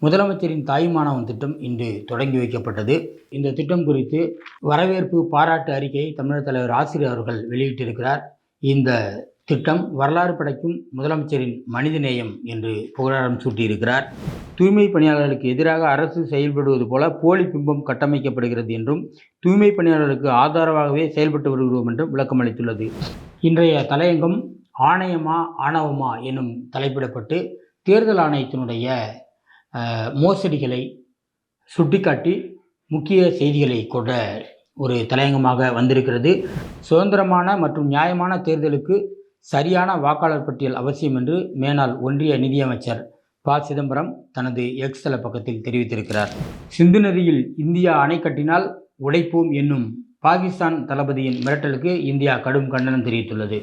முதலமைச்சரின் தாயுமானவன் திட்டம் இன்று தொடங்கி வைக்கப்பட்டது. இந்த திட்டம் குறித்து வரவேற்பு பாராட்டு அறிக்கையை தமிழக தலைவர் ஆசிரியர் அவர்கள் வெளியிட்டிருக்கிறார். இந்த திட்டம் வரலாறு படைக்கும் முதலமைச்சரின் மனிதநேயம் என்று புகழாரம் சூட்டியிருக்கிறார். தூய்மை பணியாளர்களுக்கு எதிராக அரசு செயல்படுவது போல போலி பிம்பம் கட்டமைக்கப்படுகிறது என்றும், தூய்மை பணியாளர்களுக்கு ஆதரவாகவே செயல்பட்டு வருகிறோம் என்றும் விளக்கம் அளித்துள்ளது. இன்றைய தலையங்கம் ஆணையமா ஆணவமா எனும் தலைப்பிடப்பட்டு தேர்தல் ஆணையத்தினுடைய மோசடிகளை சுட்டிக்காட்டி முக்கிய செய்திகளை கொண்ட ஒரு தலையங்கமாக வந்திருக்கிறது. சுதந்திரமான மற்றும் நியாயமான தேர்தலுக்கு சரியான வாக்காளர் பட்டியல் அவசியம் என்று மேனாள் ஒன்றிய நிதியமைச்சர் ப. சிதம்பரம் தனது எக்ஸ் தள பக்கத்தில் தெரிவித்திருக்கிறார். சிந்து நதியில் இந்தியா அணை கட்டினால் உடைப்போம் என்னும் பாகிஸ்தான் தளபதியின் மிரட்டலுக்கு இந்தியா கடும் கண்டனம் தெரிவித்துள்ளது.